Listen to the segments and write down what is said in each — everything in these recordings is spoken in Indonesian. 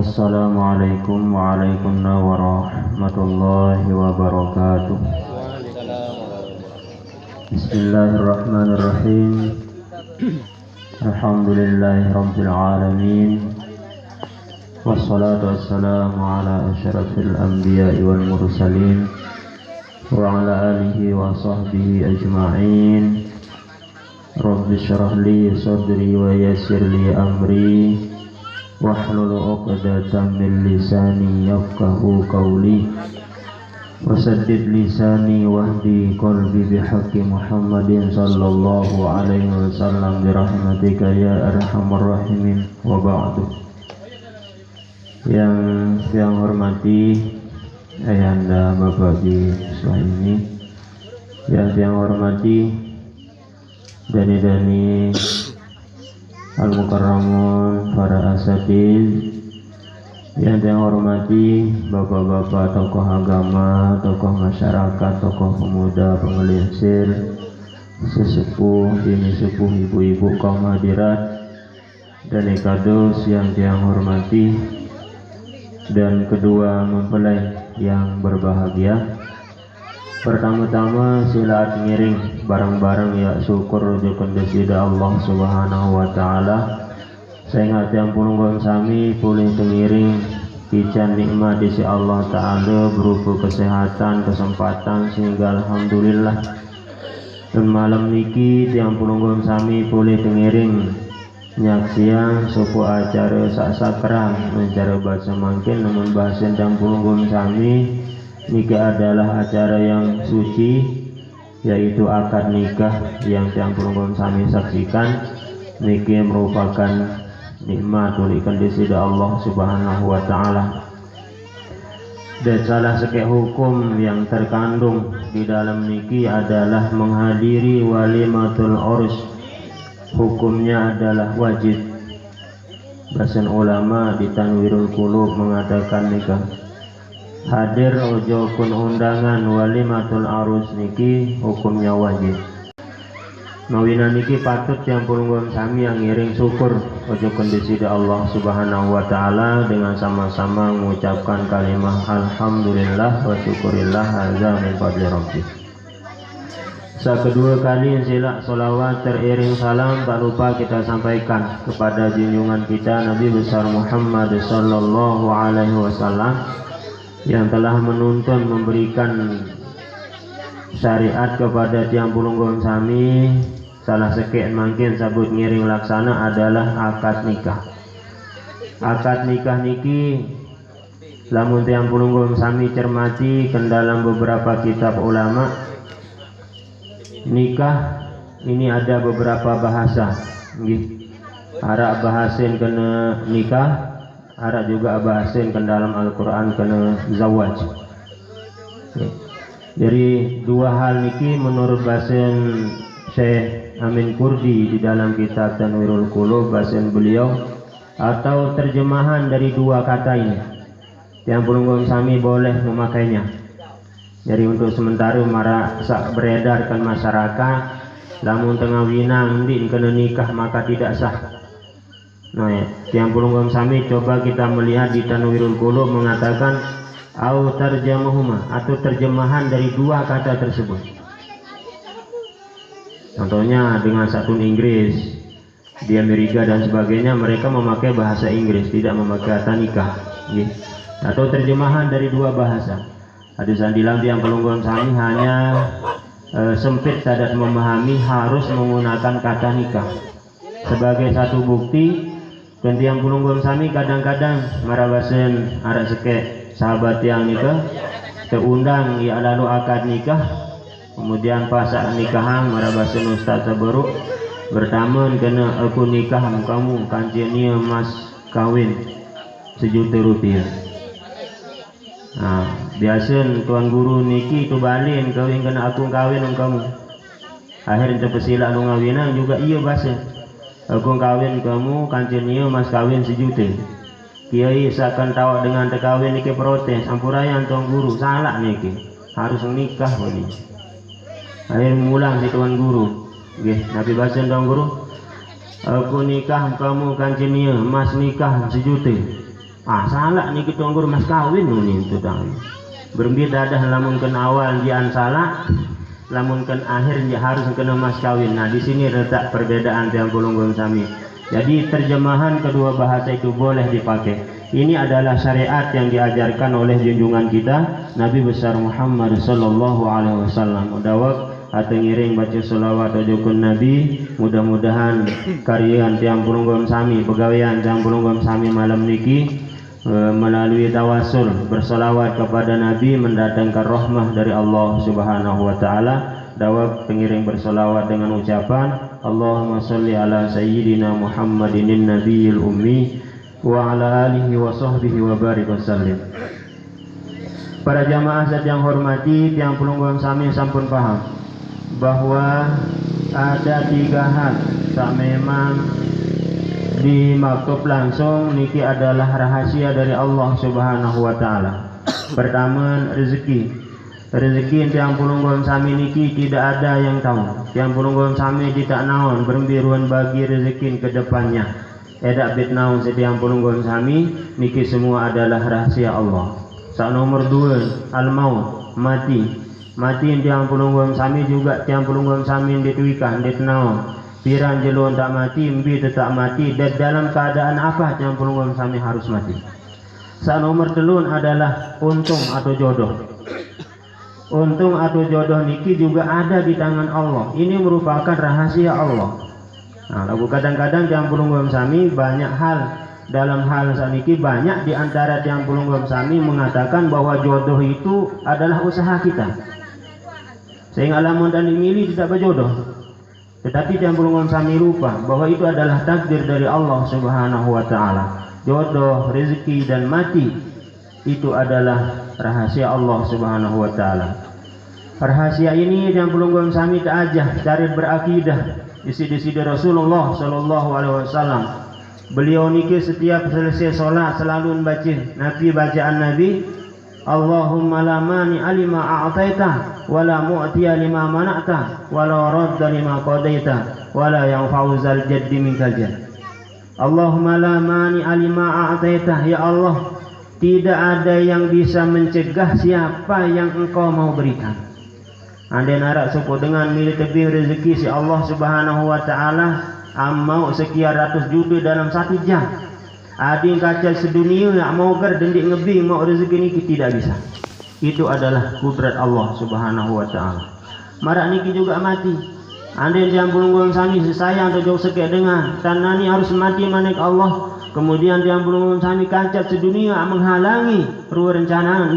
Assalamualaikum warahmatullahi wabarakatuh. Bismillahirrahmanirrahim. Alhamdulillahi rabbil alamin. Wassalatu wassalamu ala asyrafil anbiya'i wal mursalin wa ala alihi wa sahbihi ajma'in. Rabbi syrah li sadri wa yassir li amri wahlul 'uqdatam min lisani yafqahu qawli wasaddid lisani wahdi qalbi bihaqqi Muhammadin sallallahu alaihi wasallam birahmatika ya arhamar rahimin. Wa ba'du. Yang hormati ayahanda bapak di sebelah ini, yang hormati dani al-mukarramun, para asatidz, yang hormati bapak-bapak tokoh agama, tokoh masyarakat, tokoh pemuda, pengelinsir, sesepuh, bini sepuh, ibu-ibu kaum hadirat dan ekados yang hormati, dan kedua mempelai yang berbahagia. Pertama-tama sila ngiring bareng-bareng ya syukur rujukan desida Allah subhanahu wa ta'ala. Saya ngati ampun sami pulih tengiring kican nikmat disi Allah ta'ala berupa kesehatan, kesempatan, sehingga alhamdulillah dan malam niki tiang pulunggon sami pulih tengiring nyaksian suku acara sak sakral mencara bahasa mangkin namun bahasan tiang pulunggon sami niki adalah acara yang suci, yaitu akad nikah yang tiang pulunggon sami saksikan. Niki merupakan nikmat tulikan disida Allah subhanahu wa ta'ala, dan salah sekek hukum yang terkandung di dalam niki adalah menghadiri walimatul urus. Hukumnya adalah wajib. Bahasan ulama di Tanwirul Qulub mengatakan nikah hadir ojo kun undangan walimatul arus niki hukumnya wajib. Mawina niki patut yang pulunggon sami yang ngiring syukur ojo kondisida Allah subhanahu wa ta'ala dengan sama-sama mengucapkan kalimah alhamdulillah wa syukurillah hadza min fadli rabbi. Kedua kali sila solawat teriring salam tak lupa kita sampaikan kepada junjungan kita Nabi besar Muhammad sallallahu alaihi wasallam yang telah menuntun memberikan syariat kepada tiang pulunggon sami. Salah sekek mungkin sabut ngiring laksana adalah akad nikah. Akad nikah niki lamun tiang pulunggon sami cermati ke dalam beberapa kitab ulama, nikah ini ada beberapa bahasa. Arab bahasin kena nikah, ada juga bahasin ke dalam Al-Quran kena zawaj. Jadi dua hal niki menurut bahasin Syekh Amin Kurdi di dalam kitab Tanwirul Qulub, bahasin beliau atau terjemahan dari dua kata ini yang pulunggon sami boleh memakainya. Jadi untuk sementara mara sak beredarkan masyarakat lamun tengah winang di kena nikah maka tidak sah. Nah ya, tiang pulunggon sami coba kita melihat di Tanwirul Qulub mengatakan au tarjamuhuma atau terjemahan dari dua kata tersebut. Contohnya dengan satu Inggris di Amerika dan sebagainya, mereka memakai bahasa Inggris, tidak memakai kata nikah. Atau terjemahan dari dua bahasa. Hadis andilang tiang pulunggon sami hanya sempit sadat memahami harus menggunakan kata nikah sebagai satu bukti. Dan tiang pulunggon sami kadang-kadang marabasen ada sekek sahabat yang nikah terundang ya lalu akad nikah, kemudian pasak nikahan marabasen ustaz baru bertaman kena aku nikah kamu kanciannya mas kawin 1 juta rupiah. Nah, biasa tuan guru niki itu balin kawin kena aku kawin kamu. Akhirnya pesila nu ngawinan juga iya bahasa. Aku kawin kamu kanciannya mas kawin 1 juta. Kiai seakan tawa dengan tekawin niki protes, ampurayan tuan guru salah niki. Harus nikah ini. Akhirnya mulang si tuan guru. Nabi bahasa tuan guru. Aku nikah kamu kanciannya mas nikah 1 juta. salah niki tunggur mas kawin nih itu tang. Berbeda dah lamun ken awal jian salah, lamun ken akhir dia harus kena mas kawin. Nah di sini letak perbedaan tiang pulunggung sami. Jadi terjemahan kedua bahasa itu boleh dipakai. Ini adalah syariat yang diajarkan oleh junjungan kita Nabi besar Muhammad sallallahu alaihi wasallam. Dawak atau ngiring baca sholawat ojokun Nabi. Mudah-mudahan karyan tiang pulunggung sami, pegawaian tiang pulunggung sami malam niki melalui tawasul bersolawat kepada Nabi mendatangkan rahmah dari Allah Subhanahu wa taala. Dawab pengiring bersolawat dengan ucapan Allahumma sholli ala sayyidina Muhammadin nabiyil ummi wa ala alihi wa sahbihi wa barik wasallim. Para jamaah yang hormati, tiang pulunggung sami sampun paham bahwa ada 3 hal tak memang dimaktub langsung niki adalah rahasia dari Allah Subhanahu wa taala. Pertama, rezeki. Rezeki tiang pulunggung sami niki tidak ada yang tahu. Tiang pulunggung sami tidak naon berbiruan bagi rezeki ke depannya. Edak bit naon setiang pulunggung sami niki semua adalah rahasia Allah. Sak nomor 2, al-maut, mati. Mati tiang pulunggung sami juga tiang pulunggung sami dituikan ditnaon. Piran jelon tak mati, mbi tetap mati, dan dalam keadaan apa tiang pulunggung sami harus mati. Sak nomor 3 adalah untung atau jodoh. Untung atau jodoh niki juga ada di tangan Allah. Ini merupakan rahasia Allah. Nah, lagu kadang-kadang tiang pulunggung sami banyak hal dalam hal saniki, banyak di antara tiang pulunggung sami mengatakan bahwa jodoh itu adalah usaha kita. Sehingga lamun dan dimilih tidak berjodoh. Tetapi tiang pulunggung sami lupa bahwa itu adalah takdir dari Allah Subhanahu wa taala. Jodoh, rezeki dan mati itu adalah rahasia Allah Subhanahu wa taala. Rahasia ini yang pulunggung sami tak aja cari berakidah isi-isi Rasulullah sallallahu alaihi wasallam. Beliau niki setiap selesai salat selalu membaca Nabi bacaan Nabi, Allahumma la mani alima a'taita wa la mu'tiya lima mana'ta wa la radda lima qadaita wa la yanfa'u zal jaddi minkal jadd. Allahumma la mani alima a'taita, ya Allah, tidak ada yang bisa mencegah siapa yang engkau mau berikan. Andai narak suku dengan milik tebing rezeki si Allah Subhanahu wa taala amau sekian ratus juta dalam 1 jam. Ading kaca sedunia nak mau ger dendik ngebing mau rezeki ni tidak bisa. Itu adalah kudrat Allah Subhanahu wa taala. Marak niki juga mati. Andai yang pulunggung sami sayang atau jauh sekek dengan tanah ni harus mati manik Allah. Kemudian yang pulunggung sami kaca sedunia menghalangi rencanaan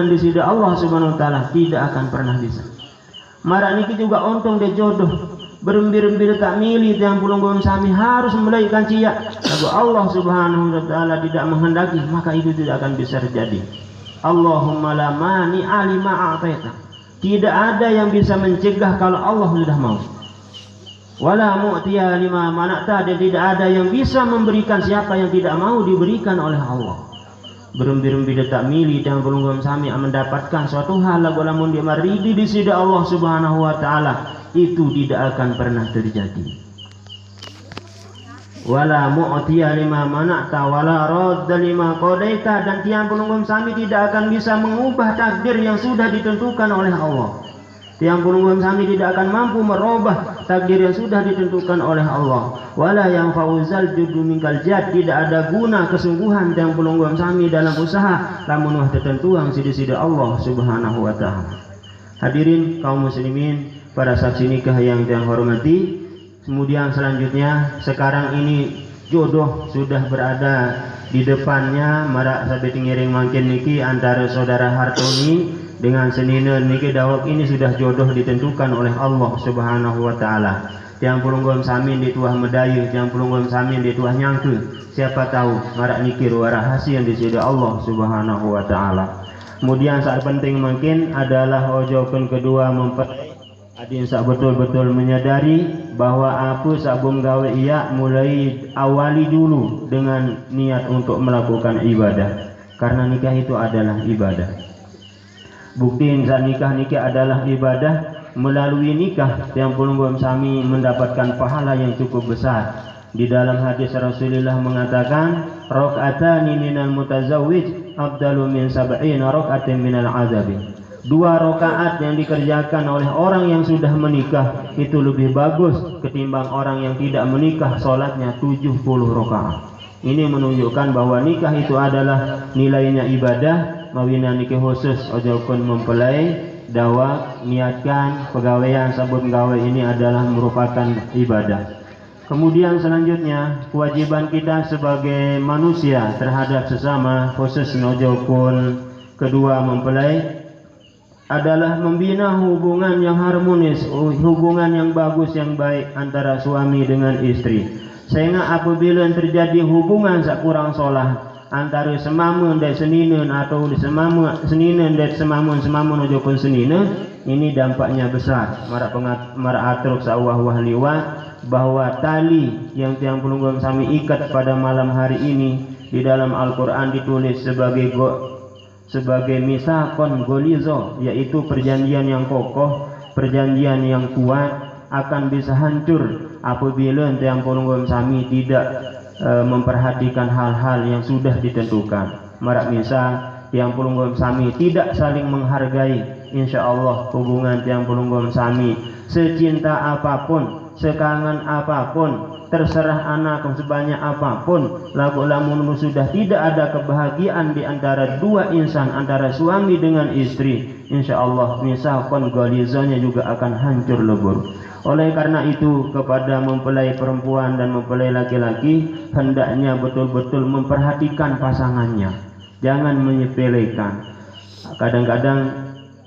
di sisi Allah Subhanahu wa taala tidak akan pernah bisa. Marak niki juga untung dia jodoh. Berembir-embir tak milih yang pulunggung sami harus melaikan ciak. Kalau Allah Subhanahu wa taala tidak menghendaki, maka itu tidak akan bisa terjadi. Allahumma la mani alima a'taita. Tidak ada yang bisa mencegah kalau Allah sudah mau. Wala mu'tiya lima mana'ta, dan tidak ada yang bisa memberikan siapa yang tidak mau diberikan oleh Allah. Berembir-embir tak milih dan pulunggung sami mendapatkan suatu hal lamun dia maridi di sisi Allah Subhanahu wa taala, itu tidak akan pernah terjadi. Wala mu'tiya lima mana'ta wala radda lima qadaita, dan tiang pulunggung sami tidak akan bisa mengubah takdir yang sudah ditentukan oleh Allah. Tiang pulunggung sami tidak akan mampu merubah takdir yang sudah ditentukan oleh Allah. Wala yang fauzal juddu minkal jadd, tidak ada guna kesungguhan tiang pulunggung sami dalam usaha lamun wah ketentuan sidi-sidi Allah Subhanahu wa taala. Hadirin kaum muslimin, para saksi nikah yang saya hormati, kemudian selanjutnya sekarang ini jodoh sudah berada di depannya. Marak sampai ngiring mangkin niki antara saudara Hartoni dengan senina niki dawak ini sudah jodoh ditentukan oleh Allah Subhanahu wa taala. Tiang pulunggung sami di tuah medayu, tiang pulunggung sami di tuah nyangku. Siapa tahu marak niki rahasia di sisi Allah Subhanahu wa taala. Kemudian saat penting mungkin adalah ojokan kedua adin sak betul-betul menyadari bahwa aku sabung gawe ia mulai awali dulu dengan niat untuk melakukan ibadah, karena nikah itu adalah ibadah. Bukti saat nikah adalah ibadah. Melalui nikah tiang pulunggung sami mendapatkan pahala yang cukup besar. Di dalam hadis Rasulullah mengatakan, raka'atani minal mutazawwij afdalu min 70 raka'atin minal azabi. 2 rakaat yang dikerjakan oleh orang yang sudah menikah itu lebih bagus ketimbang orang yang tidak menikah salatnya 70 rakaat. Ini menunjukkan bahwa nikah itu adalah nilainya ibadah, mawina nikah khusus ojo kun mempelai dawa niatkan pegawaian sabun gawe ini adalah merupakan ibadah. Kemudian selanjutnya kewajiban kita sebagai manusia terhadap sesama khusus ojo kun kedua mempelai adalah membina hubungan yang harmonis, hubungan yang bagus, yang baik antara suami dengan istri. Sehingga apabila terjadi hubungan sakurang solah antara semamun dan seninen atau semamun seninen dan semamun ojo pun seninen, ini dampaknya besar. Marak atruk sawah-wah liwat bahwa tali yang tiang pelunggung sami ikat pada malam hari ini di dalam Al-Quran ditulis sebagai misakon golizo, yaitu perjanjian yang kokoh, perjanjian yang kuat, akan bisa hancur apabila yang pelunggung sami tidak memperhatikan hal-hal yang sudah ditentukan. Marak misal yang pelunggung sami tidak saling menghargai, insya Allah hubungan yang pelunggung sami secinta apapun, sekangen apapun, terserah anak sebanyak apapun, lamun sudah tidak ada kebahagiaan di antara dua insan, antara suami dengan istri, insya Allah misalkan golizonya juga akan hancur lebur. Oleh karena itu kepada mempelai perempuan dan mempelai laki-laki hendaknya betul-betul memperhatikan pasangannya, jangan menyepelekan. Kadang-kadang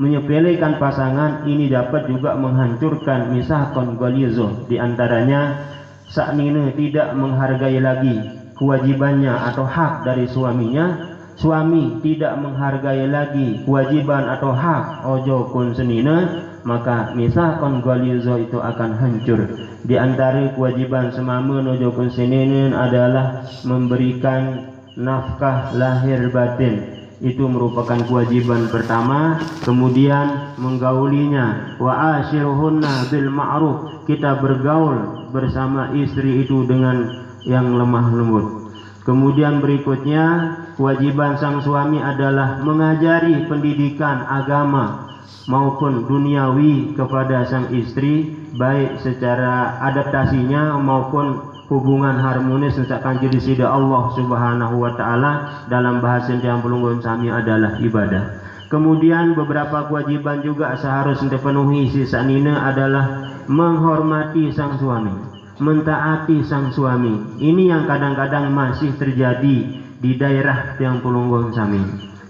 menyepelekan pasangan ini dapat juga menghancurkan misalkan golizo, di antaranya saknine tidak menghargai lagi kewajibannya atau hak dari suaminya, suami tidak menghargai lagi kewajiban atau hak ojo kun senina, maka misalkan golizo itu akan hancur. Di antara kewajiban semama ojo kun senina adalah memberikan nafkah lahir batin. Itu merupakan kewajiban pertama. Kemudian menggaulinya, wa ashiruhunna bil ma'ruf, kita bergaul bersama istri itu dengan yang lemah lembut. Kemudian berikutnya kewajiban sang suami adalah mengajari pendidikan agama maupun duniawi kepada sang istri, baik secara adaptasinya maupun hubungan harmonis mencapai sida Allah Subhanahu wa taala. Dalam bahasa yang pelunggun sami adalah ibadah. Kemudian beberapa kewajiban juga seharusnya dipenuhi sisa nina adalah menghormati sang suami, mentaati sang suami. Ini yang kadang-kadang masih terjadi di daerah yang pelunggun sami.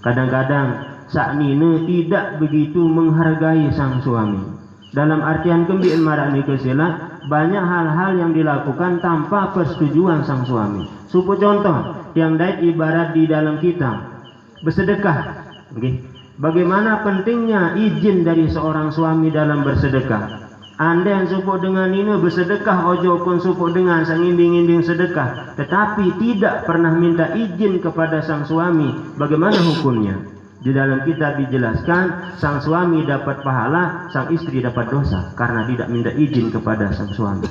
Kadang-kadang saknina tidak begitu menghargai sang suami. Dalam artian kembian marani kesila, banyak hal-hal yang dilakukan tanpa persetujuan sang suami. Supu contoh yang daik ibarat di dalam kita bersedekah. Okay. Bagaimana pentingnya izin dari seorang suami dalam bersedekah. Anda yang supu dengan ini bersedekah, ojo pun supu dengan sang inding-inding sedekah, tetapi tidak pernah minta izin kepada sang suami, bagaimana hukumnya? Di dalam kitab dijelaskan sang suami dapat pahala, sang istri dapat dosa karena tidak minta izin kepada sang suami.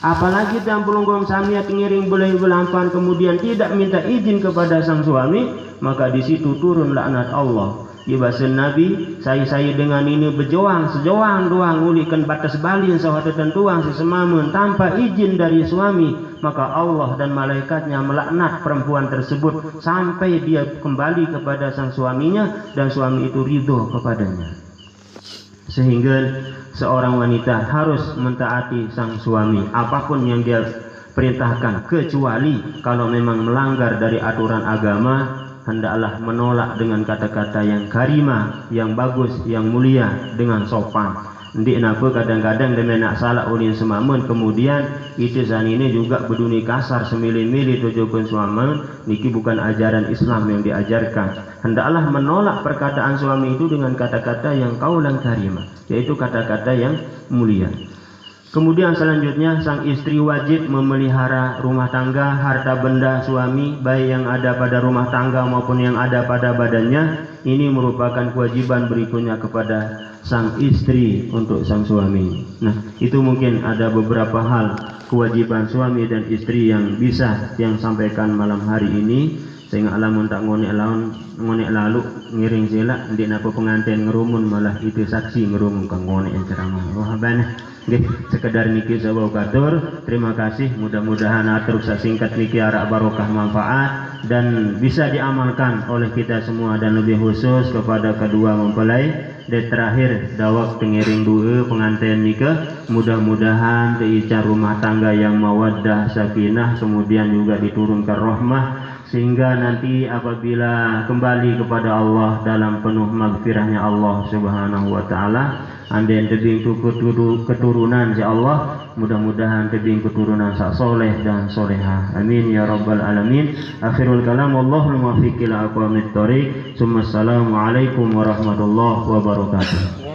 Apalagi yang pelunggung sami pengiring belai belampan kemudian tidak minta izin kepada sang suami, maka di situ turun laknat Allah. Ibasan Nabi, saya dengan ini berjuang sejuang doang ulikan batas balin sawah tertentuang sesemamun tanpa izin dari suami, maka Allah dan malaikatnya melaknat perempuan tersebut sampai dia kembali kepada sang suaminya dan suami itu ridho kepadanya. Sehingga seorang wanita harus mentaati sang suami apapun yang dia perintahkan, kecuali kalau memang melanggar dari aturan agama, hendaklah menolak dengan kata-kata yang karimah, yang bagus, yang mulia, dengan sopan. Ndik napa kadang-kadang dia nak salah ulin semamun, kemudian itu san ini juga berduni kasar semili-mili tujukan suami, niki bukan ajaran Islam yang diajarkan. Hendaklah menolak perkataan suami itu dengan kata-kata yang kaulan karimah, yaitu kata-kata yang mulia. Kemudian selanjutnya sang istri wajib memelihara rumah tangga, harta benda suami, baik yang ada pada rumah tangga maupun yang ada pada badannya. Ini merupakan kewajiban berikutnya kepada sang istri untuk sang suami. Nah, itu mungkin ada beberapa hal kewajiban suami dan istri yang bisa yang sampaikan malam hari ini. Sehingga alamun tak ngonek lalu ngiring sila ndik napa pengantin ngerumun malah itu saksi ngerumun kang ngonek yang ceramah. Wah bana nggih sekedar niki sabaw katur. Terima kasih, mudah-mudahan atur singkat niki arak barokah manfaat dan bisa diamalkan oleh kita semua dan lebih khusus kepada kedua mempelai. Dan terakhir dawak pengiring doa pengantin nikah, mudah-mudahan teicar rumah tangga yang mawaddah sakinah, kemudian juga diturunkan rahmah, sehingga nanti apabila kembali kepada Allah dalam penuh maghfirahnya Allah Subhanahu wa taala, andai tebing keturunan ya Allah, mudah-mudahan tebing keturunan sak soleh dan soleha. Amin ya rabbal alamin. Akhirul kalam, wallahul muwaffiq ila aqwamit thoriq. Assalamualaikum warahmatullahi wabarakatuh.